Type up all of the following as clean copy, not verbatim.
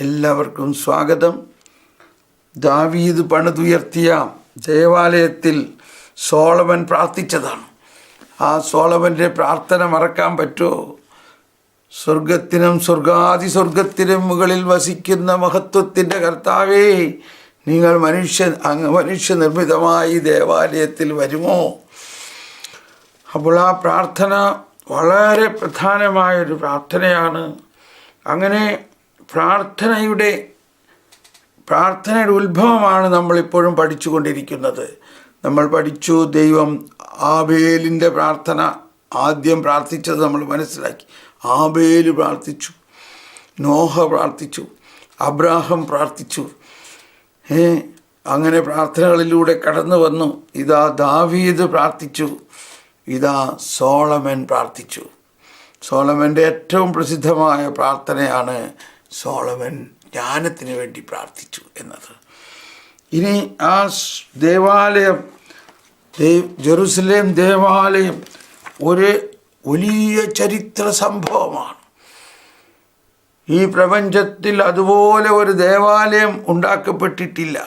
എല്ലാവർക്കും സ്വാഗതം. ദാവീദ് പണിതുയർത്തിയ ദേവാലയത്തിൽ സോളമൻ പ്രാർത്ഥിച്ചതാണ്. ആ സോളമൻ്റെ പ്രാർത്ഥന മറക്കാൻ പറ്റുമോ? സ്വർഗത്തിനും സ്വർഗാതിസ്വർഗത്തിനും മുകളിൽ വസിക്കുന്ന മഹത്വത്തിൻ്റെ കർത്താവേ, നിങ്ങൾ മനുഷ്യനിർമ്മിതമായി ദേവാലയത്തിൽ വരുമോ? അപ്പോൾ ആ പ്രാർത്ഥന വളരെ പ്രധാനമായൊരു പ്രാർത്ഥനയാണ്. അങ്ങനെ പ്രാർത്ഥനയുടെ ഉത്ഭവമാണ് നമ്മളിപ്പോഴും പഠിച്ചുകൊണ്ടിരിക്കുന്നത്. നമ്മൾ പഠിച്ചു, ദൈവം ആബേലിൻ്റെ പ്രാർത്ഥന ആദ്യം പ്രാർത്ഥിച്ചത് നമ്മൾ മനസ്സിലാക്കി. ആബേൽ പ്രാർത്ഥിച്ചു, നോഹ പ്രാർത്ഥിച്ചു, അബ്രാഹം പ്രാർത്ഥിച്ചു. അങ്ങനെ പ്രാർത്ഥനകളിലൂടെ കടന്നു വന്നു. ഇതാ ദാവീദ് പ്രാർത്ഥിച്ചു, ഇതാ സോളമൻ പ്രാർത്ഥിച്ചു. സോളമൻ്റെ ഏറ്റവും പ്രസിദ്ധമായ പ്രാർത്ഥനയാണ് സോളമൻ ജ്ഞാനത്തിന് വേണ്ടി പ്രാർത്ഥിച്ചു എന്നത്. ഇനി ആ ദേവാലയം, ജെറുസലേം ദേവാലയം ഒരു വലിയ ചരിത്ര സംഭവമാണ്. ഈ പ്രപഞ്ചത്തിൽ അതുപോലെ ഒരു ദേവാലയം ഉണ്ടാക്കപ്പെട്ടിട്ടില്ല.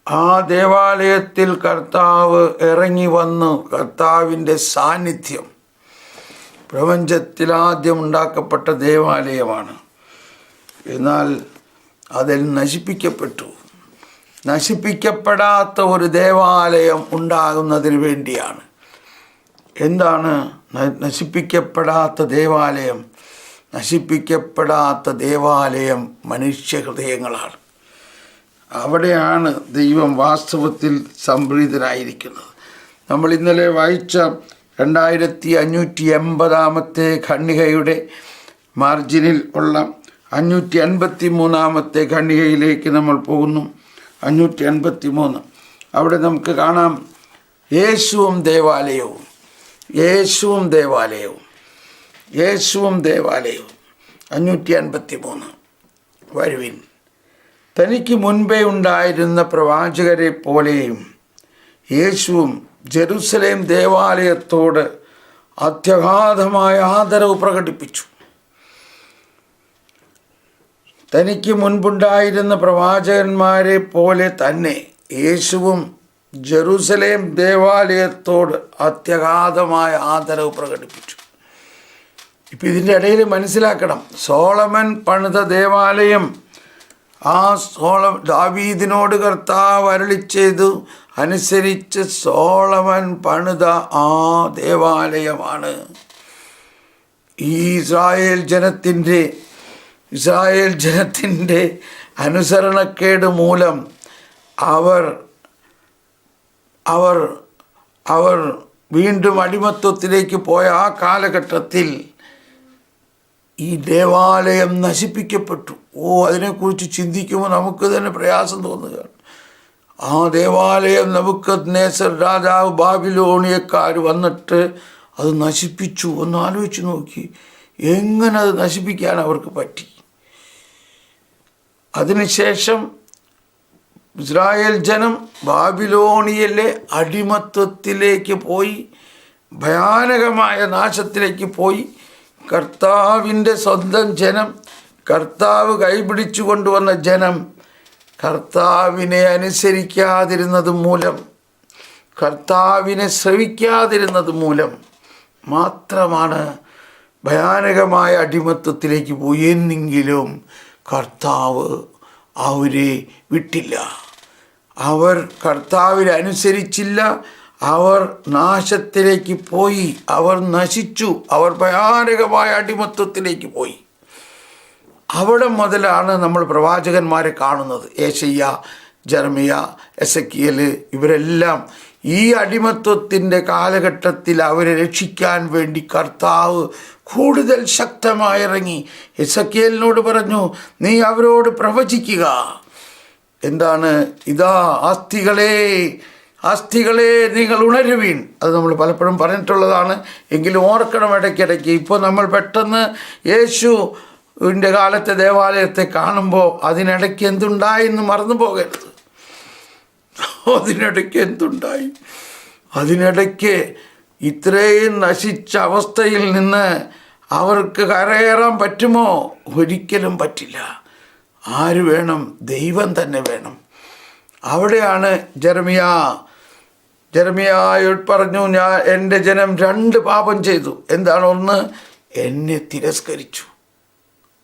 ആ ദേവാലയത്തിൽ കർത്താവ് ഇറങ്ങി വന്നു. കർത്താവിൻ്റെ സാന്നിധ്യം പ്രപഞ്ചത്തിൽ ആദ്യം ഉണ്ടാക്കപ്പെട്ട ദേവാലയമാണ്. എന്നാൽ അതിൽ നശിപ്പിക്കപ്പെട്ടു. നശിപ്പിക്കപ്പെടാത്ത ഒരു ദേവാലയം ഉണ്ടാകുന്നതിന് വേണ്ടിയാണ്. എന്താണ് നശിപ്പിക്കപ്പെടാത്ത ദേവാലയം? നശിപ്പിക്കപ്പെടാത്ത ദേവാലയം മനുഷ്യഹൃദയങ്ങളാണ്. അവിടെയാണ് ദൈവം വാസ്തവത്തിൽ സംപ്രീതനായിരിക്കുന്നത്. നമ്മൾ ഇന്നലെ വായിച്ച 2580 ഖണ്ഡികയുടെ മാർജിനിൽ ഉള്ള 583 ഖണ്ഡികയിലേക്ക് നമ്മൾ പോകുന്നു. 583 അവിടെ നമുക്ക് കാണാം യേശുവും ദേവാലയവും. യേശുവും ദേവാലയവും, യേശുവും ദേവാലയവും. 583 വരുവിൻ. തനിക്ക് മുൻപേ ഉണ്ടായിരുന്ന പ്രവാചകരെ പോലെയും യേശുവും ജെറുസലേം ദേവാലയത്തോട് അത്യഗാധമായ ആദരവ് പ്രകടിപ്പിച്ചു. തനിക്ക് മുൻപുണ്ടായിരുന്ന പ്രവാചകന്മാരെ പോലെ തന്നെ യേശുവും ജെറുസലേം ദേവാലയത്തോട് അത്യഗാധമായ ആദരവ് പ്രകടിപ്പിച്ചു. ഇപ്പം ഇതിൻ്റെ ഇടയിൽ മനസ്സിലാക്കണം, സോളമൻ പണിത ദേവാലയം, ആ ദാവീദിനോട് കർത്താവ് അരുളിച്ചെയ്തു അനുസരിച്ച് സോളമൻ പണിത ആ ദേവാലയമാണ്. ഈ ഇസ്രായേൽ ജനത്തിൻ്റെ അനുസരണക്കേട് മൂലം അവർ വീണ്ടും അടിമത്വത്തിലേക്ക് പോയ ആ കാലഘട്ടത്തിൽ ഈ ദേവാലയം നശിപ്പിക്കപ്പെട്ടു. അതിനെക്കുറിച്ച് ചിന്തിക്കുമ്പോൾ നമുക്ക് തന്നെ പ്രയാസം തോന്നുകയാണ്. ആ ദേവാലയം നെബൂഖദ്നേസർ രാജാവ്, ബാബിലോണിയക്കാർ വന്നിട്ട് അത് നശിപ്പിച്ചു. ഒന്ന് ആലോചിച്ച് നോക്കി, എങ്ങനെ അത് നശിപ്പിക്കാൻ അവർക്ക് പറ്റി? അതിനുശേഷം ഇസ്രായേൽ ജനം ബാബിലോണിയയിലെ അടിമത്വത്തിലേക്ക് പോയി, ഭയാനകമായ നാശത്തിലേക്ക് പോയി. കർത്താവിൻ്റെ സ്വന്തം ജനം, കർത്താവ് കൈപിടിച്ചു കൊണ്ടുവന്ന ജനം കർത്താവിനെ അനുസരിക്കാതിരുന്നത് മൂലം, കർത്താവിനെ ശ്രവിക്കാതിരുന്നത് മൂലം മാത്രമാണ് ഭയാനകമായ അടിമത്വത്തിലേക്ക് പോയി. എന്നെങ്കിലും കർത്താവ് അവരെ വിട്ടില്ല. അവർ കർത്താവിനെ അനുസരിച്ചില്ല. അവർ നാശത്തിലേക്ക് പോയി. അവർ നശിച്ചു. അവർ ഭയാനകമായ അടിമത്വത്തിലേക്ക് പോയി. അവിടെ മുതലാണ് നമ്മൾ പ്രവാചകന്മാരെ കാണുന്നത്. യേശയ്യ, ജെറമിയ, എസെക്കിയേൽ, ഇവരെല്ലാം ഈ അടിമത്വത്തിൻ്റെ കാലഘട്ടത്തിൽ അവരെ രക്ഷിക്കാൻ വേണ്ടി കർത്താവ് കൂടുതൽ ശക്തമായി ഇറങ്ങി. എസെക്കിയേലിനോട് പറഞ്ഞു, നീ അവരോട് പ്രവചിക്കുക. എന്താണ്? ഇതാ അസ്ഥികളെ നിങ്ങൾ ഉണരുവീൻ. അത് നമ്മൾ പലപ്പോഴും പറഞ്ഞിട്ടുള്ളതാണ്. എങ്കിലും ഓർക്കണം ഇടയ്ക്കിടയ്ക്ക്. ഇപ്പോൾ നമ്മൾ പെട്ടെന്ന് യേശുവിൻ്റെ കാലത്തെ ദേവാലയത്തെ കാണുമ്പോൾ അതിനിടയ്ക്ക് എന്തുണ്ടായെന്ന് മറന്നു പോകരുത്. അതിനിടയ്ക്ക് എന്തുണ്ടായി? അതിനിടയ്ക്ക് ഇത്രയും നശിച്ച അവസ്ഥയിൽ നിന്ന് അവർക്ക് കരകയറാൻ പറ്റുമോ? ഒരിക്കലും പറ്റില്ല. ആര് വേണം? ദൈവം തന്നെ വേണം. അവിടെയാണ് ജെറമിയായോട് പറഞ്ഞു, എൻ്റെ ജനം 2 പാപം ചെയ്തു. എന്താണ്? ഒന്ന്, എന്നെ തിരസ്കരിച്ചു.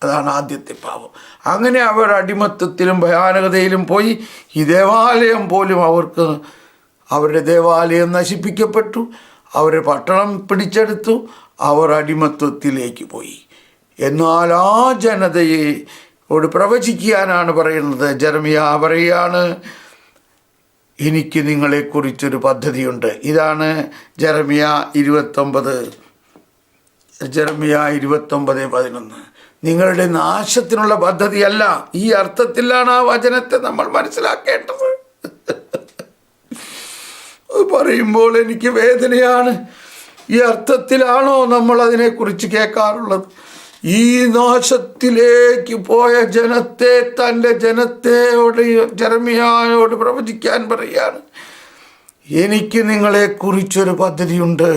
അതാണ് ആദ്യത്തെ പാപം. അങ്ങനെ അവർ അടിമത്തത്തിലും ഭയാനകതയിലും പോയി. ഈ ദേവാലയം പോലും അവരുടെ ദേവാലയം നശിപ്പിക്കപ്പെട്ടു. അവരെ പട്ടണം പിടിച്ചെടുത്തു. അവർ അടിമത്വത്തിലേക്ക് പോയി. എന്നാൽ ആ ജനതയോട് പ്രവചിക്കാനാണ് പറയുന്നത്. ജെറമിയ പറയുകയാണ്, എനിക്ക് നിങ്ങളെക്കുറിച്ചൊരു പദ്ധതിയുണ്ട്. ഇതാണ് ജെറമിയ 29:11. നിങ്ങളുടെ നാശത്തിനുള്ള പദ്ധതിയല്ല. ഈ അർത്ഥത്തിലാണ് ആ വചനത്തെ നമ്മൾ മനസ്സിലാക്കേണ്ടത്. പറയുമ്പോൾ എനിക്ക് വേദനയാണ്. ഈ അർത്ഥത്തിലാണോ നമ്മൾ അതിനെക്കുറിച്ച് കേൾക്കാറുള്ളത്? ഈ നാശത്തിലേക്ക് പോയ ജനത്തെ, തൻ്റെ ജനത്തെയോട് ജെറമിയായോട് പ്രവചിക്കാൻ പറയുകയാണ്, എനിക്ക് നിങ്ങളെക്കുറിച്ചൊരു പദ്ധതിയുണ്ട്,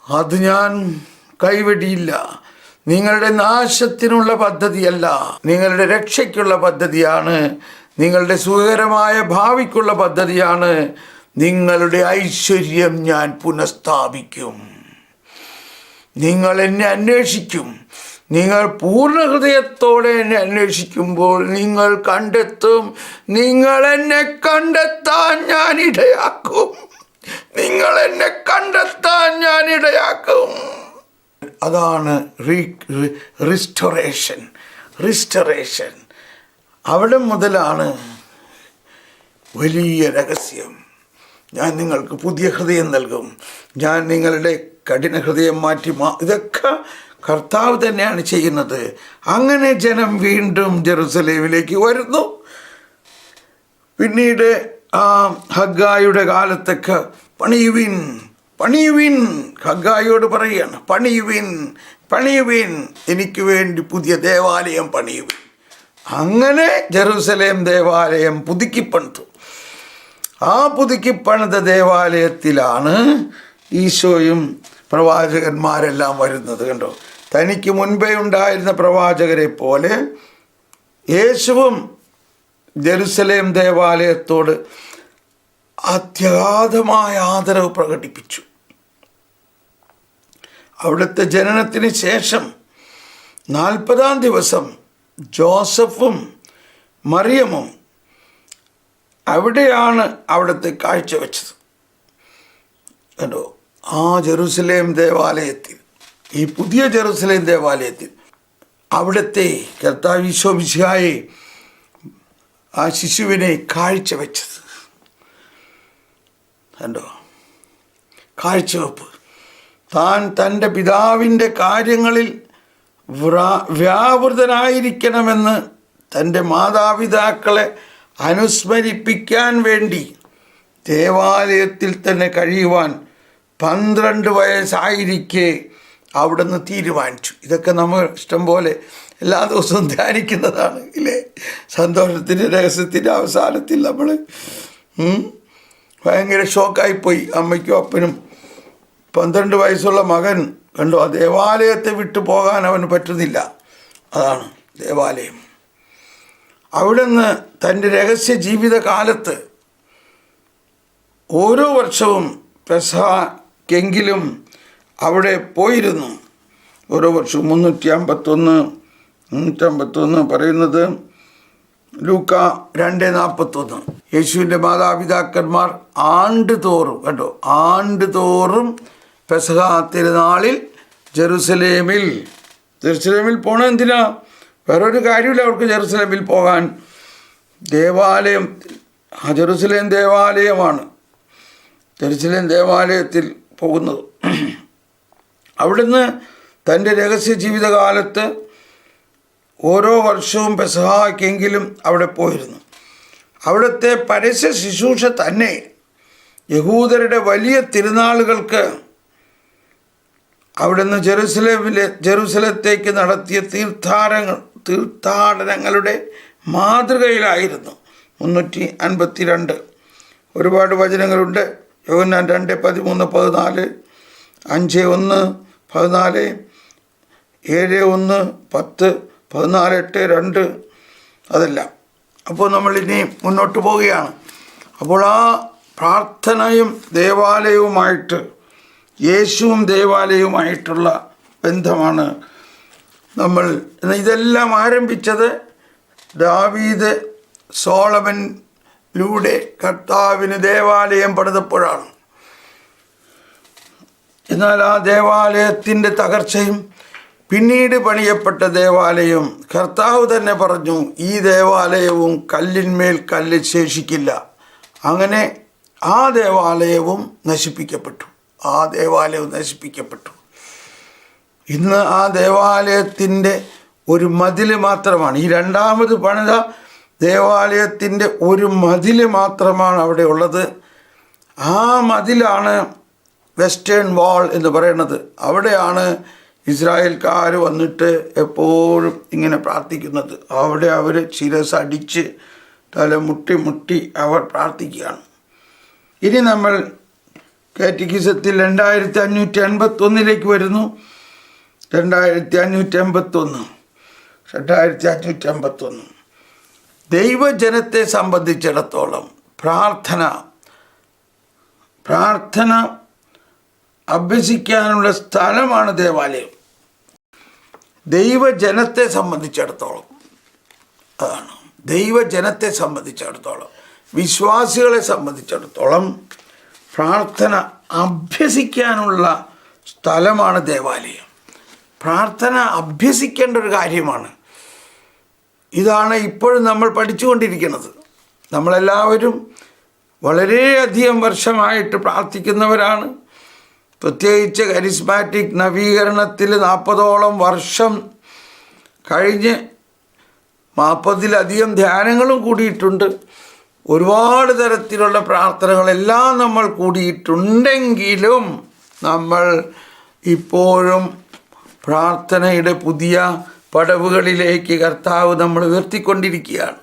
അത് ഞാൻ കൈവെടിയില്ല. നിങ്ങളുടെ നാശത്തിനുള്ള പദ്ധതിയല്ല, നിങ്ങളുടെ രക്ഷയ്ക്കുള്ള പദ്ധതിയാണ്. നിങ്ങളുടെ സുഖകരമായ ഭാവിക്കുള്ള പദ്ധതിയാണ്. നിങ്ങളുടെ ഐശ്വര്യം ഞാൻ പുനഃസ്ഥാപിക്കും. നിങ്ങൾ എന്നെ അന്വേഷിക്കും. നിങ്ങൾ പൂർണ്ണ ഹൃദയത്തോടെ എന്നെ അന്വേഷിക്കുമ്പോൾ നിങ്ങൾ കണ്ടെത്തും. നിങ്ങൾ എന്നെ കണ്ടെത്താൻ ഞാൻ ഇടയാക്കും. നിങ്ങൾ എന്നെ കണ്ടെത്താൻ ഞാൻ ഇടയാക്കും. അതാണ് റിസ്റ്റോറേഷൻ. അവിടെ മുതലാണ് വലിയ രഹസ്യം. ഞാൻ നിങ്ങൾക്ക് പുതിയ ഹൃദയം നൽകും. ഞാൻ നിങ്ങളുടെ കഠിന ഹൃദയം മാറ്റി ഇതൊക്കെ കർത്താവ് തന്നെയാണ് ചെയ്യുന്നത്. അങ്ങനെ ജനം വീണ്ടും ജെറുസലേമിലേക്ക് വരുന്നു. പിന്നീട് ഹഗ്ഗായിയുടെ കാലത്തൊക്കെ പണിയുവിൻ ഹഗ്ഗായിയോട് പറയുകയാണ്, പണിയുവിൻ എനിക്ക് വേണ്ടി പുതിയ ദേവാലയം പണിയുവിൻ. അങ്ങനെ ജെറുസലേം ദേവാലയം പുതുക്കിപ്പണിതു. ആ പുതുക്കിപ്പണിത ദേവാലയത്തിലാണ് ഈശോയും പ്രവാചകന്മാരെല്ലാം വരുന്നത്. കണ്ടോ, തനിക്ക് മുൻപേ ഉണ്ടായിരുന്ന പ്രവാചകരെ പോലെ യേശുവും ജെറുസലേം ദേവാലയത്തോട് അത്യാധമായ ആദരവ് പ്രകടിപ്പിച്ചു. അവിടുത്തെ ജനനത്തിന് ശേഷം 40-ാം ദിവസം ജോസഫും മറിയമും അവിടെയാണ് അവിടുത്തെ കാഴ്ചവെച്ചത്. കണ്ടോ, ആ ജെറുസലേം ദേവാലയത്തിൽ, ഈ പുതിയ ജെറുസലേം ദേവാലയത്തിൽ അവിടുത്തെ കർത്താവ് ഈശോ മിശിഹായെ, ആ ശിശുവിനെ കാഴ്ചവെച്ചത്. കണ്ടോ, കാഴ്ചവെപ്പ്. താൻ തൻ്റെ പിതാവിൻ്റെ കാര്യങ്ങളിൽ വ്യാപൃതനായിരിക്കണമെന്ന് തൻ്റെ മാതാപിതാക്കളെ അനുസ്മരിപ്പിക്കാൻ വേണ്ടി ദേവാലയത്തിൽ തന്നെ കഴിയുവാൻ 12 വയസ്സായിരിക്കെ അവിടുന്ന് തീരുമാനിച്ചു. ഇതൊക്കെ നമ്മൾ ഇഷ്ടം പോലെ എല്ലാ ദിവസവും ധ്യാനിക്കുന്നതാണ് ഇല്ലേ? സന്തോഷത്തിൻ്റെ രഹസ്യത്തിൻ്റെ അവസാനത്തിൽ നമ്മൾ ഭയങ്കര ഷോക്കായിപ്പോയി. അമ്മയ്ക്കും അപ്പനും 12 വയസ്സുള്ള മകൻ കണ്ടോ, ആ ദേവാലയത്തെ വിട്ടു പോകാൻ അവന് പറ്റുന്നില്ല. അതാണ് ദേവാലയം. അവിടുന്ന് തൻ്റെ രഹസ്യ ജീവിതകാലത്ത് ഓരോ വർഷവും പെസഹക്കെങ്കിലും അവിടെ പോയിരുന്നു. ഓരോ വർഷവും 351 പറയുന്നത് ലൂക്ക 2:41. യേശുവിൻ്റെ മാതാപിതാക്കന്മാർ ആണ്ടുതോറും ആണ്ടുതോറും പെസഹ തിരുനാളിൽ ജെറുസലേമിൽ പോകണ എന്തിനാ? വേറൊരു കാര്യമില്ല അവർക്ക് ജെറുസലേമിൽ പോകാൻ. ദേവാലയം, ജെറുസലേം ദേവാലയമാണ്. ജെറുസലേം ദേവാലയത്തിൽ പോകുന്നത്. അവിടുന്ന് തൻ്റെ രഹസ്യ ജീവിതകാലത്ത് ഓരോ വർഷവും പെസഹാക്കെങ്കിലും അവിടെ പോയിരുന്നു. അവിടുത്തെ പരസ്യ ശുശ്രൂഷ തന്നെ യഹൂദരുടെ വലിയ തിരുനാളുകൾക്ക് അവിടുന്ന് ജെറുസലത്തേക്ക് നടത്തിയ തീർത്ഥാടനങ്ങളുടെ മാതൃകയിലായിരുന്നു. 352 ഒരുപാട് വചനങ്ങളുണ്ട്. യോഹന്നാൻ 2:13-14, 5:1, 14:7-1-10-14:8-2 അതെല്ലാം. അപ്പോൾ നമ്മളിനി മുന്നോട്ട് പോവുകയാണ്. അപ്പോൾ ആ പ്രാർത്ഥനയും ദേവാലയവുമായിട്ട്, യേശുവും ദേവാലയവുമായിട്ടുള്ള ബന്ധമാണ് നമ്മൾ ഇതെല്ലാം ആരംഭിച്ചത്. ദാവീദ് സോളമനിലൂടെ കർത്താവിന് ദേവാലയം പണിതപ്പോഴാണ്. എന്നാൽ ആ ദേവാലയത്തിൻ്റെ തകർച്ചയും പിന്നീട് പണിയപ്പെട്ട ദേവാലയം, കർത്താവ് തന്നെ പറഞ്ഞു, ഈ ദേവാലയവും കല്ലിന്മേൽ കല്ല് ശേഷിക്കില്ല. അങ്ങനെ ആ ദേവാലയവും നശിപ്പിക്കപ്പെട്ടു. ഇന്ന് ആ ദേവാലയത്തിൻ്റെ ഒരു മതിൽ മാത്രമാണ്, ഈ രണ്ടാമത് പണിത ദേവാലയത്തിൻ്റെ ഒരു മതിൽ മാത്രമാണ് അവിടെ ഉള്ളത്. ആ മതിലാണ് വെസ്റ്റേൺ വാൾ എന്ന് പറയുന്നത്. അവിടെയാണ് ഇസ്രായേൽക്കാർ വന്നിട്ട് എപ്പോഴും ഇങ്ങനെ പ്രാർത്ഥിക്കുന്നത്. അവിടെ അവർ ശിരസടിച്ച് തല മുട്ടി അവർ പ്രാർത്ഥിക്കുകയാണ്. ഇനി നമ്മൾ കാറ്റഗിസത്തിൽ 2581 വരുന്നു. 2581 ദൈവജനത്തെ സംബന്ധിച്ചിടത്തോളം പ്രാർത്ഥന അഭ്യസിക്കാനുള്ള സ്ഥലമാണ് ദേവാലയം. ദൈവജനത്തെ സംബന്ധിച്ചിടത്തോളം അതാണ്. ദൈവജനത്തെ സംബന്ധിച്ചിടത്തോളം, വിശ്വാസികളെ സംബന്ധിച്ചിടത്തോളം പ്രാർത്ഥന അഭ്യസിക്കാനുള്ള സ്ഥലമാണ് ദേവാലയം. പ്രാർത്ഥന അഭ്യസിക്കേണ്ട ഒരു കാര്യമാണ്. ഇതാണ് ഇപ്പോഴും നമ്മൾ പഠിച്ചുകൊണ്ടിരിക്കുന്നത്. നമ്മളെല്ലാവരും വളരെയധികം വർഷമായിട്ട് പ്രാർത്ഥിക്കുന്നവരാണ്. പ്രത്യേകിച്ച് കരിസ്മാറ്റിക് നവീകരണത്തിൽ 40ഓളം വർഷം കഴിഞ്ഞ് 40-ലധികം ധ്യാനങ്ങളും കൂടിയിട്ടുണ്ട്. ഒരുപാട് തരത്തിലുള്ള പ്രാർത്ഥനകളെല്ലാം നമ്മൾ കൂടിയിട്ടുണ്ടെങ്കിലും നമ്മൾ ഇപ്പോഴും പ്രാർത്ഥനയുടെ പുതിയ പടവുകളിലേക്ക് കർത്താവ് നമ്മൾ ഉയർത്തിക്കൊണ്ടിരിക്കുകയാണ്.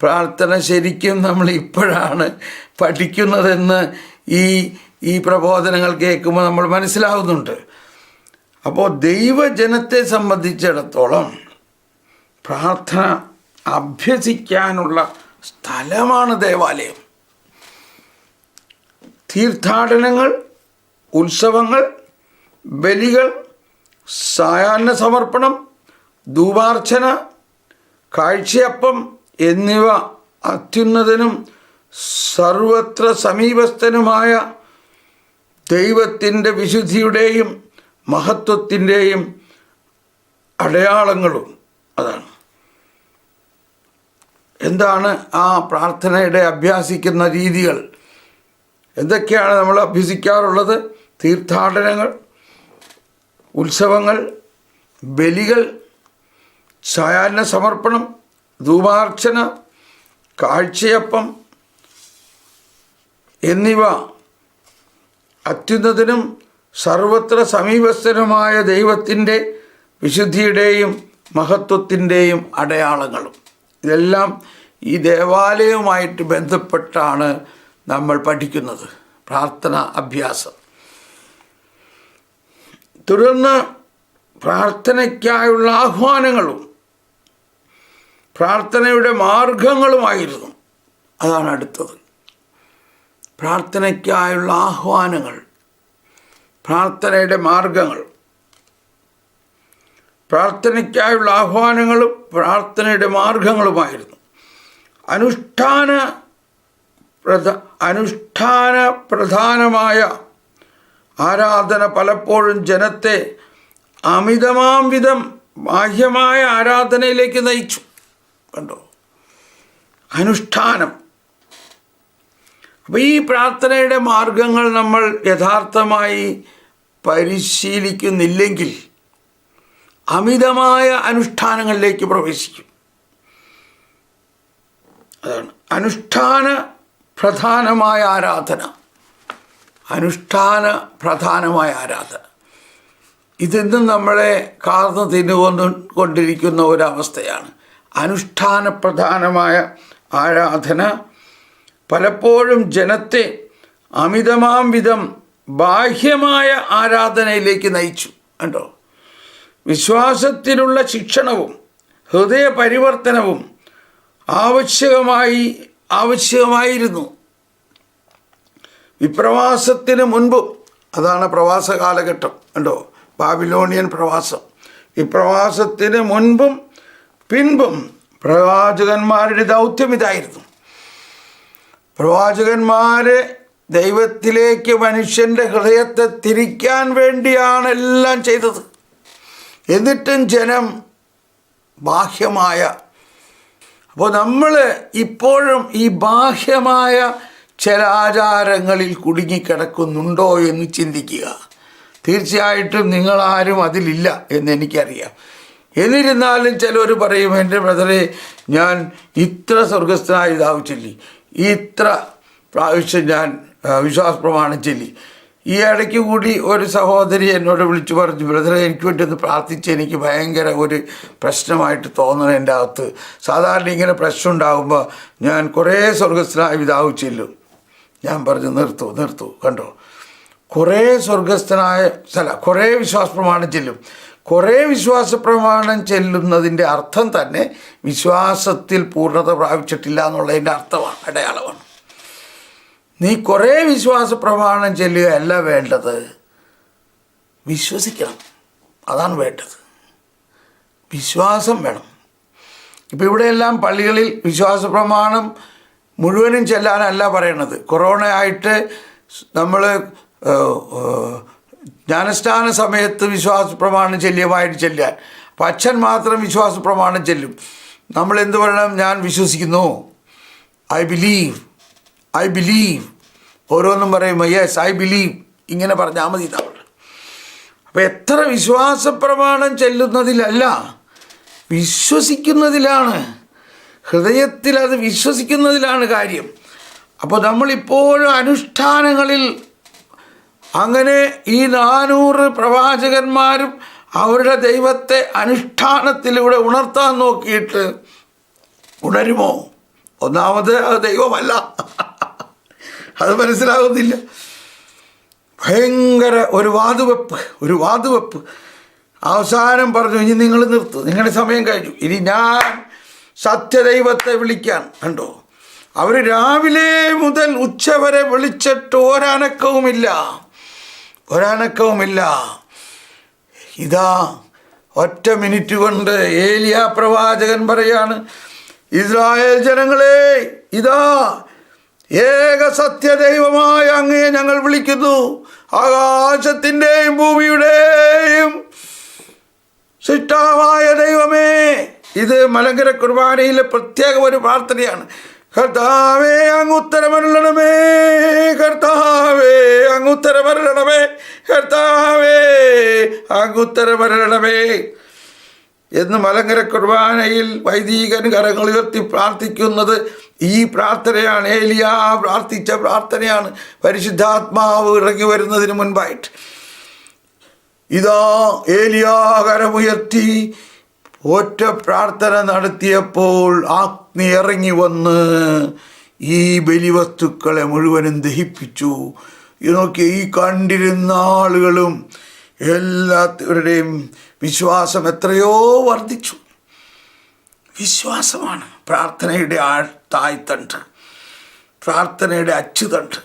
പ്രാർത്ഥന ശരിക്കും നമ്മൾ ഇപ്പോഴാണ് പഠിക്കുന്നതെന്ന് ഈ പ്രബോധനങ്ങൾ കേൾക്കുമ്പോൾ നമ്മൾ മനസ്സിലാവുന്നുണ്ട്. അപ്പോൾ ദൈവജനത്തെ സംബന്ധിച്ചിടത്തോളം പ്രാർത്ഥന അഭ്യസിക്കാനുള്ള സ്ഥലമാണ് ദേവാലയം. തീർത്ഥാടനങ്ങൾ, ഉത്സവങ്ങൾ, ബലികൾ, സായാഹ്ന സമർപ്പണം, ധൂപാർച്ചന, കാഴ്ചയപ്പം എന്നിവ അത്യുന്നതനും സർവത്ര സമീപസ്ഥനുമായ ദൈവത്തിൻ്റെ വിശുദ്ധിയുടെയും മഹത്വത്തിൻ്റെയും അടയാളങ്ങളും അതാണ്. എന്താണ് ആ പ്രാർത്ഥനയുടെ അഭ്യസിക്കുന്ന രീതികൾ? എന്തൊക്കെയാണ് നമ്മൾ അഭ്യസിക്കാറുള്ളത്? തീർത്ഥാടനങ്ങൾ, ഉത്സവങ്ങൾ, ബലികൾ, സായാഹ്ന സമർപ്പണം, ധൂപാർച്ചന, കാഴ്ചയപ്പം എന്നിവ അത്യുന്നതനും സർവത്ര സമീപസ്ഥനുമായ ദൈവത്തിൻ്റെ വിശുദ്ധിയുടെയും മഹത്വത്തിൻ്റെയും അടയാളങ്ങളും. ഇതെല്ലാം ഈ ദേവാലയവുമായിട്ട് ബന്ധപ്പെട്ടാണ് നമ്മൾ പഠിക്കുന്നത്, പ്രാർത്ഥന അഭ്യാസം. തുടർന്ന് പ്രാർത്ഥനയ്ക്കായുള്ള ആഹ്വാനങ്ങളും പ്രാർത്ഥനയുടെ മാർഗങ്ങളുമായിരുന്നു. അതാണ് അടുത്തത്. പ്രാർത്ഥനയ്ക്കായുള്ള ആഹ്വാനങ്ങൾ, പ്രാർത്ഥനയുടെ മാർഗങ്ങൾ. പ്രാർത്ഥനയ്ക്കായുള്ള ആഹ്വാനങ്ങളും പ്രാർത്ഥനയുടെ മാർഗങ്ങളുമായിരുന്നു. അനുഷ്ഠാന പ്രധാനമായ ആരാധന പലപ്പോഴും ജനത്തെ അമിതമാം വിധം ബാഹ്യമായ ആരാധനയിലേക്ക് നയിച്ചു. കണ്ടോ, അനുഷ്ഠാനം. അപ്പോൾ ഈ പ്രാർത്ഥനയുടെ മാർഗങ്ങൾ നമ്മൾ യഥാർത്ഥമായി പരിശീലിക്കുന്നില്ലെങ്കിൽ അമിതമായ അനുഷ്ഠാനങ്ങളിലേക്ക് പ്രവേശിക്കും. അതാണ് അനുഷ്ഠാന പ്രധാനമായ ആരാധന. ഇതെന്നും നമ്മളെ കാർന്നു തിന്നുകൊണ്ടിരിക്കുന്ന ഒരവസ്ഥയാണ്. അനുഷ്ഠാന പ്രധാനമായ ആരാധന പലപ്പോഴും ജനത്തെ അമിതമാം വിധം ബാഹ്യമായ ആരാധനയിലേക്ക് നയിച്ചു. കണ്ടോ? വിശ്വാസത്തിനുള്ള ശിക്ഷണവും ഹൃദയ പരിവർത്തനവും ആവശ്യമായിരുന്നു. വിപ്രവാസത്തിന് മുൻപും, അതാണ് പ്രവാസ കാലഘട്ടം, കണ്ടോ? ബാബിലോണിയൻ പ്രവാസം. വിപ്രവാസത്തിന് മുൻപും പിൻപും പ്രവാചകന്മാരുടെ ദൗത്യം ഇതായിരുന്നു. പ്രവാചകന്മാരെ ദൈവത്തിലേക്ക് മനുഷ്യൻ്റെ ഹൃദയത്തെ തിരിക്കാൻ വേണ്ടിയാണ് എല്ലാം ചെയ്തത്. എന്നിട്ടും ജനം ബാഹ്യമായ, അപ്പോൾ നമ്മൾ ഇപ്പോഴും ഈ ബാഹ്യമായ ചില ആചാരങ്ങളിൽ കുടുങ്ങിക്കിടക്കുന്നുണ്ടോ എന്ന് ചിന്തിക്കുക. തീർച്ചയായിട്ടും നിങ്ങളാരും അതിലില്ല എന്നെനിക്കറിയാം. എന്നിരുന്നാലും ചിലർ പറയും, എൻ്റെ ബ്രദറെ, ഞാൻ ഇത്ര സ്വർഗസ്ഥനായി ഇതാവ് ചൊല്ലി, ഇത്ര പ്രാവശ്യം ഞാൻ വിശ്വാസ പ്രമാണം ചൊല്ലി. ഈ ഇടയ്ക്ക് കൂടി ഒരു സഹോദരി എന്നോട് വിളിച്ചു പറഞ്ഞു, ബ്രദറെ, എനിക്ക് വേണ്ടി ഒന്ന് പ്രാർത്ഥിച്ച്, എനിക്ക് ഭയങ്കര ഒരു പ്രശ്നമായിട്ട് തോന്നണം എൻ്റെ അകത്ത്. സാധാരണ ഇങ്ങനെ പ്രശ്നം ഉണ്ടാകുമ്പോൾ ഞാൻ കുറേ സ്വർഗസ്ഥനായ പിതാവ് ചെല്ലും. ഞാൻ പറഞ്ഞു, നിർത്തൂ, കണ്ടോ? കുറേ കുറേ വിശ്വാസ പ്രമാണം ചെല്ലും. കുറേ വിശ്വാസ പ്രമാണം ചെല്ലുന്നതിൻ്റെ അർത്ഥം തന്നെ വിശ്വാസത്തിൽ പൂർണ്ണത പ്രാപിച്ചിട്ടില്ല എന്നുള്ളതിൻ്റെ അർത്ഥമാണ്, അടയാളമാണ്. നീ കുറേ വിശ്വാസ പ്രമാണം ചെല്ലുകയല്ല വേണ്ടത്, വിശ്വസിക്കണം. അതാണ് വേണ്ടത്. വിശ്വാസം വേണം. ഇപ്പം ഇവിടെയെല്ലാം പള്ളികളിൽ വിശ്വാസ പ്രമാണം മുഴുവനും ചെല്ലാനല്ല പറയണത്. കൊറോണ ആയിട്ട് നമ്മൾ ജ്ഞാനസ്നാന സമയത്ത് വിശ്വാസ പ്രമാണം ചെല്ലുമായിട്ട് ചെല്ലാൻ, അപ്പം അച്ഛൻ മാത്രം വിശ്വാസ പ്രമാണം ചെല്ലും. നമ്മൾ എന്ത് പറയണം? ഞാൻ വിശ്വസിക്കുന്നു, ഐ ബിലീവ്. ഓരോന്നും പറയും യെസ് ഐ ബിലീവ്, ഇങ്ങനെ പറഞ്ഞാൽ മതി നമ്മൾ. അപ്പം എത്ര വിശ്വാസ പ്രമാണം ചെല്ലുന്നതിലല്ല, വിശ്വസിക്കുന്നതിലാണ്, ഹൃദയത്തിൽ അത് വിശ്വസിക്കുന്നതിലാണ് കാര്യം. അപ്പോൾ നമ്മളിപ്പോഴും അനുഷ്ഠാനങ്ങളിൽ, അങ്ങനെ ഈ 400 പ്രവാചകന്മാരും അവരുടെ ദൈവത്തെ അനുഷ്ഠാനത്തിലൂടെ ഉണർത്താൻ നോക്കിയിട്ട് ഉണരുമോ? ഒന്നാമത് അത് ദൈവമല്ല, അത് മനസ്സിലാകുന്നില്ല. ഭയങ്കര ഒരു വാതുവെപ്പ്. അവസാനം പറഞ്ഞു, ഇനി നിങ്ങൾ നിർത്തും, നിങ്ങളുടെ സമയം കഴിഞ്ഞു, ഇനി ഞാൻ സത്യദൈവത്തെ വിളിക്കാൻ. കണ്ടോ? അവർ രാവിലെ മുതൽ ഉച്ചവരെ വിളിച്ചിട്ട് ഒരനക്കവുമില്ല. ഇതാ ഒറ്റ മിനിറ്റ് കൊണ്ട് ഏലിയ പ്രവാചകൻ പറയാണ്, ഇസ്രായേൽ ജനങ്ങളെ, ഇതാ ഏക സത്യദൈവമായ അങ്ങയെ ഞങ്ങൾ വിളിക്കുന്നു. ആകാശത്തിൻ്റെയും ഭൂമിയുടെയും സൃഷ്ടാവായ ദൈവമേ. ഇത് മലങ്കര കുർബാനയിലെ പ്രത്യേക ഒരു പ്രാർത്ഥനയാണ്. കർത്താവേ അങ്ങ് ഉത്തരമരുളണമേ, കർത്താവേ അങ്ങ് ഉത്തരമരുളണമേ, കർത്താവേ അങ്ങ് ഉത്തരമരുളണമേ എന്ന് മലങ്കര കുർബാനയിൽ വൈദികൻ കരങ്ങൾ ഉയർത്തി പ്രാർത്ഥിക്കുന്നത് ഈ പ്രാർത്ഥനയാണ്. ഏലിയ പ്രാർത്ഥിച്ച പ്രാർത്ഥനയാണ്, പരിശുദ്ധാത്മാവ് ഇറങ്ങി വരുന്നതിന് മുൻപായിട്ട്. ഇതാ ഏലിയ കരമുയർത്തി ഒറ്റ പ്രാർത്ഥന നടത്തിയപ്പോൾ അഗ്നി ഇറങ്ങി വന്ന് ഈ ബലിവസ്തുക്കളെ മുഴുവനും ദഹിപ്പിച്ചു. നോക്കി, ഈ കണ്ടിരുന്ന ആളുകളും എല്ലാവരുടെയും വിശ്വാസം എത്രയോ വർദ്ധിച്ചു. വിശ്വാസമാണ് പ്രാർത്ഥനയുടെ തായ്തണ്ട്, പ്രാർത്ഥനയുടെ അച്ചുതണ്ട്.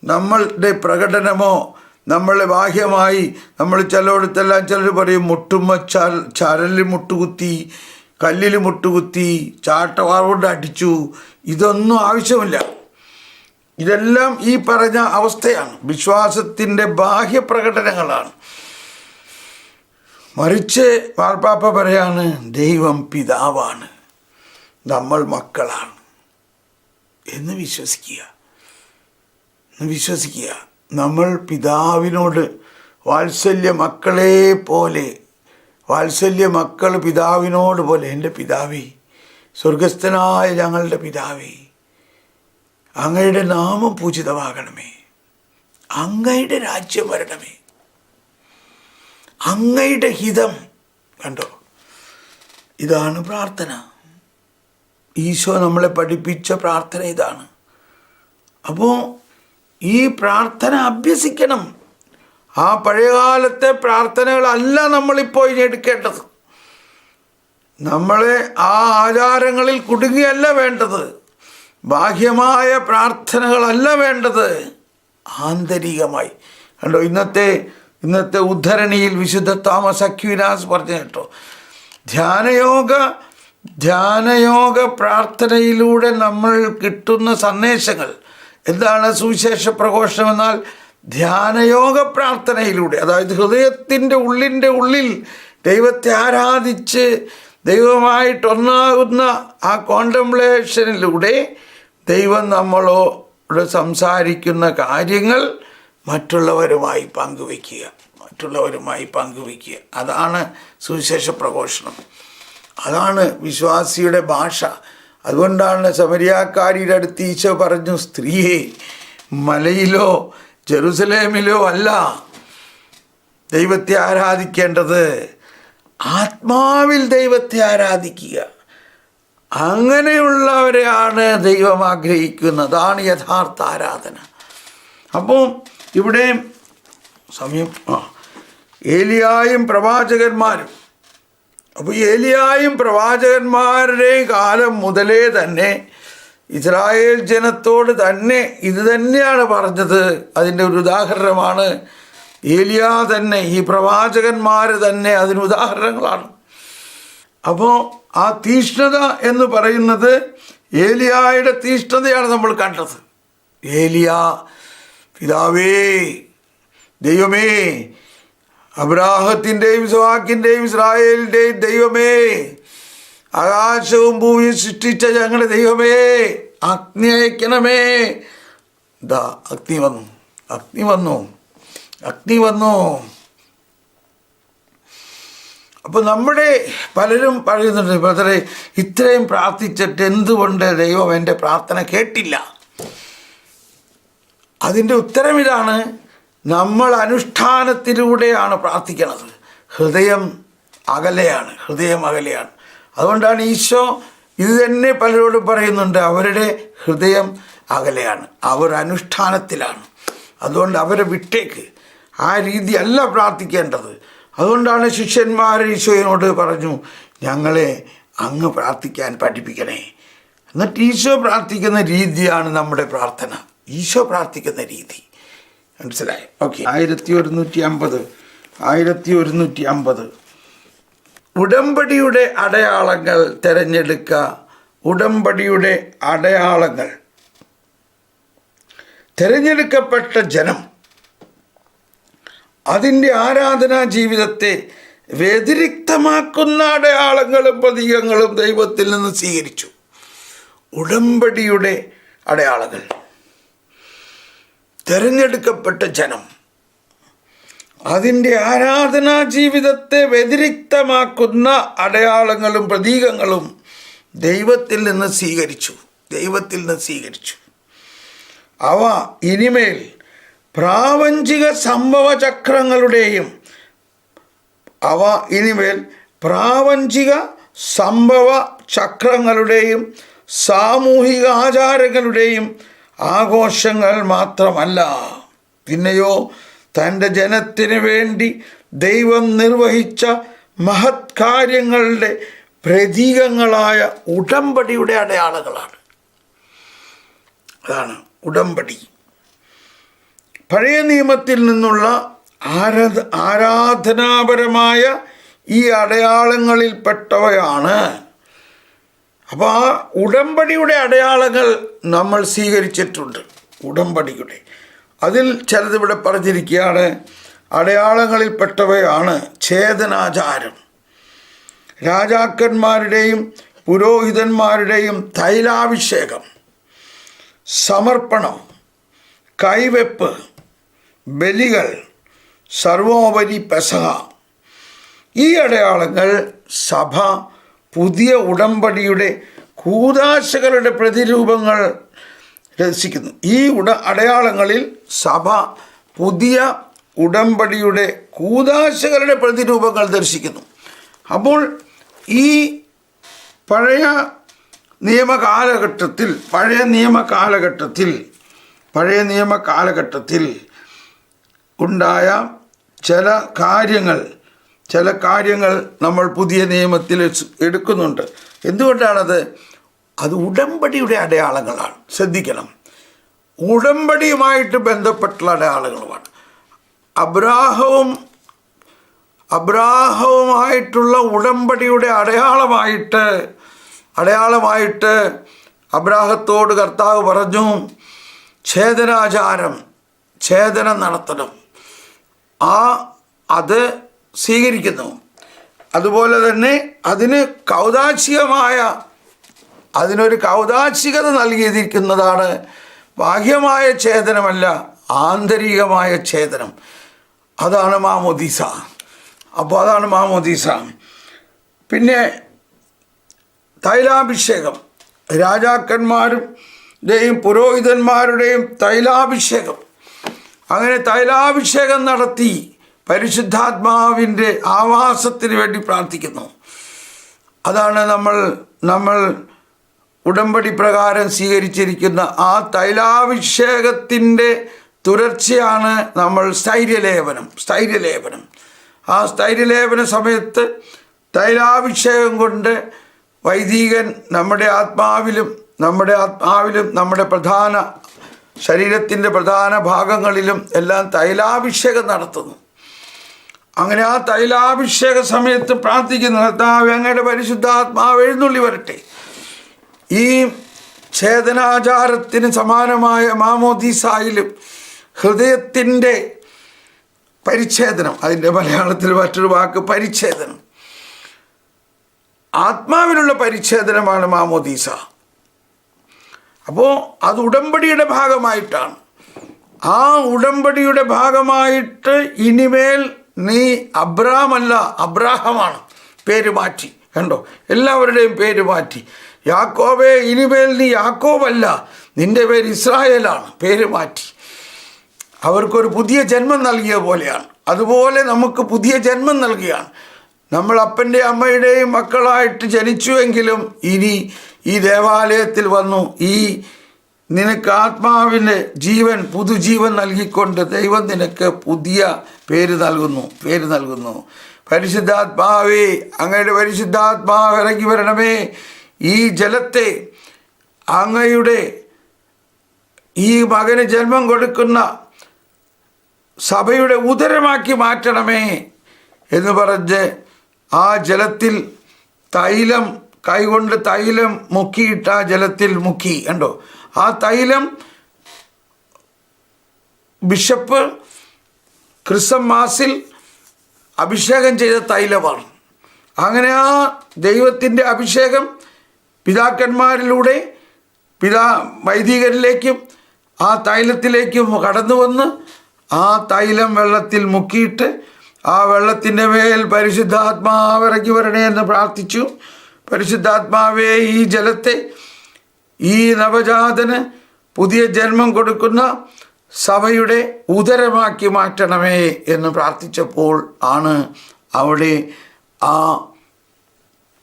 നമ്മളുടെ പ്രകടനമോ, നമ്മളെ ബാഹ്യമായി നമ്മൾ ചിലയിടത്തെല്ലാം ചിലർ പറയും ചരലിൽ മുട്ടുകുത്തി, കല്ലിൽ മുട്ടുകുത്തി, ചാട്ടവാർ കൊണ്ട് അടിച്ചു. ഇതൊന്നും ആവശ്യമില്ല. ഇതെല്ലാം ഈ പറഞ്ഞ അവസ്ഥയാണ്, വിശ്വാസത്തിൻ്റെ ബാഹ്യപ്രകടനങ്ങളാണ്. മറിച്ച് മാർപ്പാപ്പ പറയാണ്, ദൈവം പിതാവാണ്, നമ്മൾ മക്കളാണ് എന്ന് വിശ്വസിക്കുക. നമ്മൾ പിതാവിനോട് വാത്സല്യ മക്കൾ പിതാവിനോട് പോലെ, എൻ്റെ പിതാവേ, സ്വർഗസ്ഥനായ ഞങ്ങളുടെ പിതാവേ, അങ്ങയുടെ നാമം പൂജിതമാകണമേ, അങ്ങയുടെ രാജ്യം വരണമേ, അങ്ങയുടെ ഹിതം. കണ്ടോ? ഇതാണ് പ്രാർത്ഥന. ഈശോ നമ്മളെ പഠിപ്പിച്ച പ്രാർത്ഥന ഇതാണ്. അപ്പോൾ ഈ പ്രാർത്ഥന അഭ്യസിക്കണം. ആ പഴയകാലത്തെ പ്രാർത്ഥനകളല്ല നമ്മളിപ്പോൾ ഇനി എടുക്കേണ്ടത്. നമ്മളെ ആ ആചാരങ്ങളിൽ കുടുങ്ങിയല്ല വേണ്ടത്, ബാഹ്യമായ പ്രാർത്ഥനകളല്ല വേണ്ടത്, ആന്തരികമായി. കണ്ടോ, ഇന്നത്തെ ഉദ്ധരണിയിൽ വിശുദ്ധ തോമസ് അക്വീനാസ് പറഞ്ഞു കേട്ടോ, ധ്യാനയോഗ പ്രാർത്ഥനയിലൂടെ നമ്മൾ കിട്ടുന്ന സന്ദേശങ്ങൾ എന്താണ്? സുവിശേഷ പ്രഘോഷണം എന്നാൽ ധ്യാനയോഗ പ്രാർത്ഥനയിലൂടെ, അതായത് ഹൃദയത്തിൻ്റെ ഉള്ളിൽ ദൈവത്തെ ആരാധിച്ച് ദൈവമായിട്ടൊന്നാകുന്ന ആ കോണ്ടംപ്ലേഷനിലൂടെ ദൈവം നമ്മളോട് സംസാരിക്കുന്ന കാര്യങ്ങൾ മറ്റുള്ളവരുമായി പങ്കുവയ്ക്കുക. അതാണ് സുവിശേഷ പ്രഘോഷണം, അതാണ് വിശ്വാസിയുടെ ഭാഷ. അതുകൊണ്ടാണ് സമരിയാക്കാരിയുടെ അടുത്ത് ഈശോ പറഞ്ഞു, സ്ത്രീയെ, മലയിലോ ജെറുസലേമിലോ അല്ല ദൈവത്തെ ആരാധിക്കേണ്ടത്, ആത്മാവിൽ ദൈവത്തെ ആരാധിക്കുക. അങ്ങനെയുള്ളവരെയാണ് ദൈവം ആഗ്രഹിക്കുന്നത്. അതാണ് യഥാർത്ഥ ആരാധന. അപ്പോൾ ഇവിടെ ഏലിയായും പ്രവാചകന്മാരും, അപ്പോൾ ഏലിയായും പ്രവാചകന്മാരുടെയും കാലം മുതലേ തന്നെ ഇസ്രായേൽ ജനത്തോട് തന്നെ ഇത് തന്നെയാണ് പറഞ്ഞത്. അതിൻ്റെ ഒരു ഉദാഹരണമാണ് ഏലിയ തന്നെ, ഈ പ്രവാചകന്മാർ തന്നെ അതിന് ഉദാഹരണങ്ങളാണ്. അപ്പോൾ ആ തീഷ്ണത എന്ന് പറയുന്നത് ഏലിയായുടെ തീഷ്ണതയാണ് നമ്മൾ കണ്ടത്. ഏലിയ, പിതാവേ, ദൈവമേ, അബ്രാഹത്തിൻ്റെയും ഇസ്ഹാക്കിൻ്റെയും ഇസ്രായേലിൻ്റെയും ദൈവമേ, ആകാശവും ഭൂമിയും സൃഷ്ടിച്ച ഞങ്ങളുടെ ദൈവമേ, അഗ്നി അയക്കണമേ. ഇതാ അഗ്നി വന്നു. അപ്പോൾ നമ്മുടെ പലരും പറയുന്നുണ്ട്, ബ്രദറെ, ഇത്രയും പ്രാർത്ഥിച്ചിട്ട് എന്തുകൊണ്ട് ദൈവം എൻ്റെ പ്രാർത്ഥന കേട്ടില്ല? അതിൻ്റെ ഉത്തരം ഇതാണ്, നമ്മൾ അനുഷ്ഠാനത്തിലൂടെയാണ് പ്രാർത്ഥിക്കുന്നത്. ഹൃദയം അകലെയാണ്. അതുകൊണ്ടാണ് ഈശോ ഇത് തന്നെ പലരോടും പറയുന്നുണ്ട്, അവരുടെ ഹൃദയം അകലെയാണ്, അവർ അനുഷ്ഠാനത്തിലാണ്. അതുകൊണ്ട് അവരെ വിട്ടേക്ക്, ആ രീതി അല്ല പ്രാർത്ഥിക്കേണ്ടത്. അതുകൊണ്ടാണ് ശിഷ്യന്മാർ ഈശോയോട് പറഞ്ഞു, ഞങ്ങളെ അങ്ങ് പ്രാർത്ഥിക്കാൻ പഠിപ്പിക്കണേ. എന്നിട്ട് ഈശോ പ്രാർത്ഥിക്കുന്ന രീതിയാണ് നമ്മുടെ പ്രാർത്ഥന, ഈശോ പ്രാർത്ഥിക്കുന്ന രീതി. മനസ്സിലായി? ഓക്കെ. 1150 ഉടമ്പടിയുടെ അടയാളങ്ങൾ തിരഞ്ഞെടുക്കുക. ഉടമ്പടിയുടെ അടയാളങ്ങൾ. തിരഞ്ഞെടുക്കപ്പെട്ട ജനം അതിൻ്റെ ആരാധനാ ജീവിതത്തെ വ്യതിരിക്തമാക്കുന്ന അടയാളങ്ങളും പ്രതീകങ്ങളും ദൈവത്തിൽ നിന്ന് സ്വീകരിച്ചു. ഉടമ്പടിയുടെ അടയാളങ്ങൾ. തിരഞ്ഞെടുക്കപ്പെട്ട ജനം അതിൻ്റെ ആരാധനാ ജീവിതത്തെ വ്യതിരിക്തമാക്കുന്ന അടയാളങ്ങളും പ്രതീകങ്ങളും ദൈവത്തിൽ നിന്ന് സ്വീകരിച്ചു. അവ ഇനിമേൽ പ്രാപഞ്ചിക സംഭവ ചക്രങ്ങളുടെയും സാമൂഹിക ആചാരങ്ങളുടെയും ആഘോഷങ്ങൾ മാത്രമല്ല, പിന്നെയോ തൻ്റെ ജനത്തിന് വേണ്ടി ദൈവം നിർവഹിച്ച മഹത് കാര്യങ്ങളുടെ പ്രതീകങ്ങളായ ഉടമ്പടിയുടെ അടയാളങ്ങളാണ്. അതാണ് ഉടമ്പടി. പഴയ നിയമത്തിൽ നിന്നുള്ള ആരാധനാപരമായ ഈ അടയാളങ്ങളിൽപ്പെട്ടവയാണ്. അപ്പോൾ ആ ഉടമ്പടിയുടെ അടയാളങ്ങൾ നമ്മൾ സ്വീകരിച്ചിട്ടുണ്ട്. ഉടമ്പടിയുടെ അതിൽ ചിലത് ഇവിടെ പറഞ്ഞിരിക്കുകയാണ്. അടയാളങ്ങളിൽപ്പെട്ടവയാണ് ഛേദനാചാരം, രാജാക്കന്മാരുടെയും പുരോഹിതന്മാരുടെയും തൈലാഭിഷേകം, സമർപ്പണം, കൈവെപ്പ്, ബലികൾ, സർവോപരി പെസഹ. ഈ അടയാളങ്ങൾ സഭ പുതിയ ഉടമ്പടിയുടെ കൂദാശകളുടെ പ്രതിരൂപങ്ങൾ ദർശിക്കുന്നു. ഈ അടയാളങ്ങളിൽ സഭ പുതിയ ഉടമ്പടിയുടെ കൂദാശകളുടെ പ്രതിരൂപങ്ങൾ ദർശിക്കുന്നു. അപ്പോൾ ഈ പഴയ നിയമ കാലഘട്ടത്തിൽ ഉണ്ടായ ചില കാര്യങ്ങൾ നമ്മൾ പുതിയ നിയമത്തിൽ എടുക്കുന്നുണ്ട്. എന്തുകൊണ്ടാണത്? അത് ഉടമ്പടിയുടെ അടയാളങ്ങളാണ്. ശ്രദ്ധിക്കണം, ഉടമ്പടിയുമായിട്ട് ബന്ധപ്പെട്ടുള്ള അടയാളങ്ങളുമാണ്. അബ്രാഹവുമായിട്ടുള്ള ഉടമ്പടിയുടെ അടയാളമായിട്ട് അബ്രാഹത്തോട് കർത്താവ് പറഞ്ഞു, ഛേദനം നടത്തണം. അത് സ്വീകരിക്കുന്നു. അതുപോലെ തന്നെ അതിനൊരു കൗതാശികത നൽകിയിരിക്കുന്നതാണ്. ബാഹ്യമായ ഛേദനമല്ല, ആന്തരികമായ ഛേദനം. അതാണ് മാമോദീസ. പിന്നെ തൈലാഭിഷേകം, രാജാക്കന്മാരുടെയും പുരോഹിതന്മാരുടെയും തൈലാഭിഷേകം. അങ്ങനെ തൈലാഭിഷേകം നടത്തി പരിശുദ്ധാത്മാവിൻ്റെ ആവാസത്തിന് വേണ്ടി പ്രാർത്ഥിക്കുന്നു. അതാണ് നമ്മൾ ഉടമ്പടി പ്രകാരം സ്വീകരിച്ചിരിക്കുന്ന ആ തൈലാഭിഷേകത്തിൻ്റെ തുടർച്ചയാണ് നമ്മൾ സ്ഥൈര്യലേപനം. ആ സ്ഥൈര്യലേപന സമയത്ത് തൈലാഭിഷേകം കൊണ്ട് വൈദികൻ നമ്മുടെ ആത്മാവിലും നമ്മുടെ ശരീരത്തിൻ്റെ പ്രധാന ഭാഗങ്ങളിലും എല്ലാം തൈലാഭിഷേകം നടത്തുന്നു. അങ്ങനെ ആ തൈലാഭിഷേക സമയത്ത് പ്രാർത്ഥിക്കുന്നു, കർത്താവേ, അങ്ങയുടെ പരിശുദ്ധാത്മാവ് എഴുന്നള്ളി വരട്ടെ. ഈ ഛേദനാചാരത്തിന് സമാനമായ മാമോദീസായിലും ഹൃദയത്തിൻ്റെ പരിച്ഛേദനം, അതിൻ്റെ മലയാളത്തിൽ മറ്റൊരു വാക്ക് പരിച്ഛേദനം, ആത്മാവിലുള്ള പരിച്ഛേദനമാണ് മാമോദീസ. അപ്പോൾ അത് ഉടമ്പടിയുടെ ഭാഗമായിട്ടാണ്. ആ ഉടമ്പടിയുടെ ഭാഗമായിട്ട് ഇനിമേൽ നീ അബ്രാമല്ല, അബ്രാഹമാണ്. പേര് മാറ്റി. കണ്ടോ, എല്ലാവരുടെയും പേര് മാറ്റി. യാക്കോബേ, ഇനിമേൽ നീ യാക്കോബല്ല, നിൻ്റെ പേര് ഇസ്രായേലാണ്. പേര് മാറ്റി. അവർക്കൊരു പുതിയ ജന്മം നൽകിയ പോലെയാണ്. അതുപോലെ നമുക്ക് പുതിയ ജന്മം നൽകുകയാണ്. നമ്മൾ അപ്പൻ്റെ അമ്മയുടെയും മക്കളായിട്ട് ജനിച്ചുവെങ്കിലും ഇനി ഈ ദേവാലയത്തിൽ വന്നു നിനക്ക് ആത്മാവിൻ്റെ പുതുജീവൻ നൽകിക്കൊണ്ട് ദൈവം നിനക്ക് പുതിയ പേര് നൽകുന്നു. പരിശുദ്ധാത്മാവേ, അങ്ങയുടെ പരിശുദ്ധാത്മാവ് ഇറങ്ങി വരണമേ. ഈ ജലത്തെ അങ്ങയുടെ ഈ മകന് ജന്മം കൊടുക്കുന്ന സഭയുടെ ഉദരമാക്കി മാറ്റണമേ എന്ന് പറഞ്ഞ് ആ ജലത്തിൽ കൈകൊണ്ട് തൈലം മുക്കിയിട്ട് ആ ജലത്തിൽ മുക്കി. കണ്ടോ, ആ തൈലം ബിഷപ്പ് ക്രിസ്മസിൽ അഭിഷേകം ചെയ്ത തൈലമാണ്. അങ്ങനെ ആ ദൈവത്തിൻ്റെ അഭിഷേകം പിതാക്കന്മാരിലൂടെ വൈദികരിലേക്കും ആ തൈലത്തിലേക്കും കടന്നു വന്ന് ആ തൈലം വെള്ളത്തിൽ മുക്കിയിട്ട് ആ വെള്ളത്തിൻ്റെ മേൽ പരിശുദ്ധാത്മാവ് ഇറങ്ങി വരണേ എന്ന് പ്രാർത്ഥിച്ചു. പരിശുദ്ധാത്മാവേ, ഈ ജലത്തെ ഈ നവജാതന് പുതിയ ജന്മം കൊടുക്കുന്ന സഭയുടെ ഉദരമാക്കി മാറ്റണമേ എന്ന് പ്രാർത്ഥിച്ചപ്പോൾ ആണ് അവിടെ ആ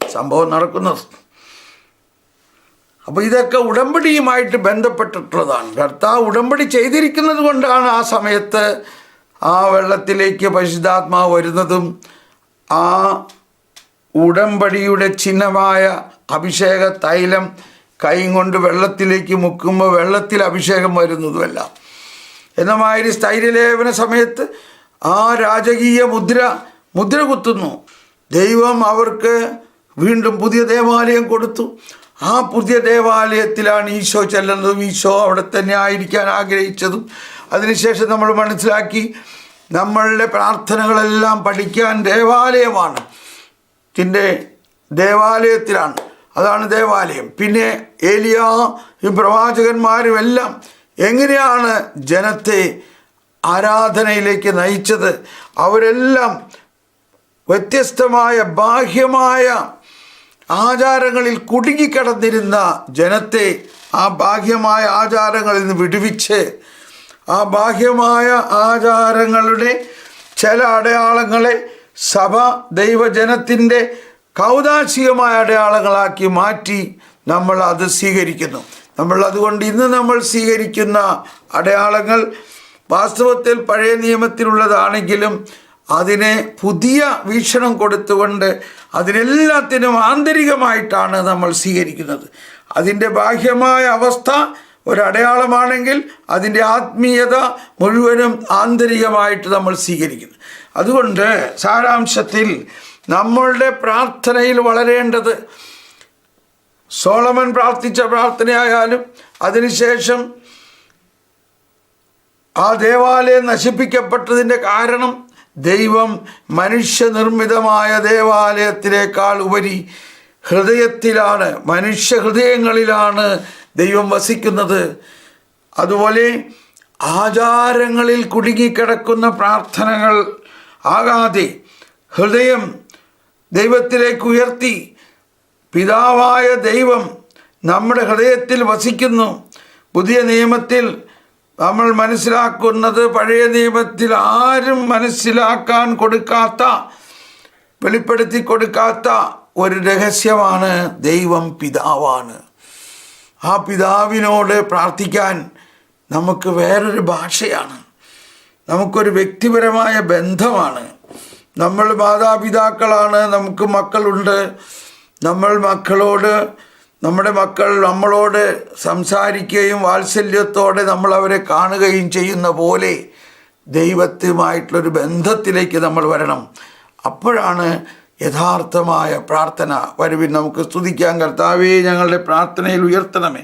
സംഭവം നടക്കുന്നത്. അപ്പോൾ ഇതൊക്കെ ഉടമ്പടിയുമായിട്ട് ബന്ധപ്പെട്ടിട്ടുള്ളതാണ്. കർത്താവ് ഉടമ്പടി ചെയ്തിരിക്കുന്നത് കൊണ്ടാണ് ആ സമയത്ത് ആ വെള്ളത്തിലേക്ക് പരിശുദ്ധാത്മാവ് വരുന്നതും ആ ഉടമ്പടിയുടെ ചിഹ്നമായ അഭിഷേക തൈലം കൈ കൊണ്ട് വെള്ളത്തിലേക്ക് മുക്കുമ്പോൾ വെള്ളത്തിൽ അഭിഷേകം വരുന്നതുമല്ല. എന്നമാതിരി സ്ഥൈര്യലേപന സമയത്ത് ആ രാജകീയ മുദ്ര കുത്തുന്നു. ദൈവം അവർക്ക് വീണ്ടും പുതിയ ദേവാലയം കൊടുത്തു. ആ പുതിയ ദേവാലയത്തിലാണ് ഈശോ ചെല്ലുന്നതും ഈശോ അവിടെ തന്നെ ആയിരിക്കാൻ ആഗ്രഹിച്ചതും. അതിനുശേഷം നമ്മൾ മനസ്സിലാക്കി നമ്മളുടെ പ്രാർത്ഥനകളെല്ലാം പഠിക്കാൻ ദേവാലയത്തിലാണ്. അതാണ് ദേവാലയം. പിന്നെ ഏലിയായും പ്രവാചകന്മാരും എല്ലാം എങ്ങനെയാണ് ജനത്തെ ആരാധനയിലേക്ക് നയിച്ചത്? അവരെല്ലാം വ്യത്യസ്തമായ ബാഹ്യമായ ആചാരങ്ങളിൽ കുടുങ്ങിക്കിടന്നിരുന്ന ജനത്തെ ആ ബാഹ്യമായ ആചാരങ്ങളിൽ നിന്ന് വിടുവിച്ച് ആ ബാഹ്യമായ ആചാരങ്ങളുടെ ചില അടയാളങ്ങളെ സഭ ദൈവജനത്തിൻ്റെ കൗതാശികമായ അടയാളങ്ങളാക്കി മാറ്റി നമ്മൾ അത് സ്വീകരിക്കുന്നു. അതുകൊണ്ട് ഇന്ന് നമ്മൾ സ്വീകരിക്കുന്ന അടയാളങ്ങൾ വാസ്തവത്തിൽ പഴയ നിയമത്തിലുള്ളതാണെങ്കിലും അതിനെ പുതിയ വീക്ഷണം കൊടുത്തുകൊണ്ട് അതിനെല്ലാത്തിനും ആന്തരികമായിട്ടാണ് നമ്മൾ സ്വീകരിക്കുന്നത്. അതിൻ്റെ ബാഹ്യമായ അവസ്ഥ ഒരടയാളമാണെങ്കിൽ അതിൻ്റെ ആത്മീയത മുഴുവനും ആന്തരികമായിട്ട് നമ്മൾ സ്വീകരിക്കുന്നു. അതുകൊണ്ട് സാരാംശത്തിൽ നമ്മളുടെ പ്രാർത്ഥനയിൽ വളരേണ്ടത് സോളമൻ പ്രാർത്ഥിച്ച പ്രാർത്ഥനയായാലും അതിനുശേഷം ആ ദേവാലയം നശിപ്പിക്കപ്പെട്ടതിൻ്റെ കാരണം ദൈവം മനുഷ്യനിർമ്മിതമായ ദേവാലയത്തിനേക്കാൾ ഉപരി ഹൃദയത്തിലാണ്, മനുഷ്യ ഹൃദയങ്ങളിലാണ് ദൈവം വസിക്കുന്നത്. അതുപോലെ ആചാരങ്ങളിൽ കുടുങ്ങിക്കിടക്കുന്ന പ്രാർത്ഥനകൾ ആകാതെ ഹൃദയം ദൈവത്തിലേക്ക് ഉയർത്തി പിതാവായ ദൈവം നമ്മുടെ ഹൃദയത്തിൽ വസിക്കുന്നു. പുതിയ നിയമത്തിൽ നമ്മൾ മനസ്സിലാക്കുന്നത് പഴയ നിയമത്തിൽ ആരും മനസ്സിലാക്കാൻ കൊടുക്കാത്ത, വെളിപ്പെടുത്തി കൊടുക്കാത്ത ഒരു രഹസ്യമാണ് ദൈവം പിതാവാണ്. ആ പിതാവിനോട് പ്രാർത്ഥിക്കാൻ നമുക്ക് വേറൊരു ഭാഷയാണ്, നമുക്കൊരു വ്യക്തിപരമായ ബന്ധമാണ്. നമ്മൾ മാതാപിതാക്കളാണ്, നമുക്ക് മക്കളുണ്ട്. നമ്മൾ മക്കളോട്, നമ്മുടെ മക്കൾ നമ്മളോട് സംസാരിക്കുകയും വാത്സല്യത്തോടെ നമ്മൾ അവരെ കാണുകയും ചെയ്യുന്ന പോലെ ദൈവത്തുമായിട്ടുള്ളൊരു ബന്ധത്തിലേക്ക് നമ്മൾ വരണം. അപ്പോഴാണ് യഥാർത്ഥമായ പ്രാർത്ഥന. വരുവിൻ നമുക്ക് സ്തുതിക്കാം. കർത്താവേ, ഞങ്ങളുടെ പ്രാർത്ഥനയിൽ ഉയർത്തണമേ.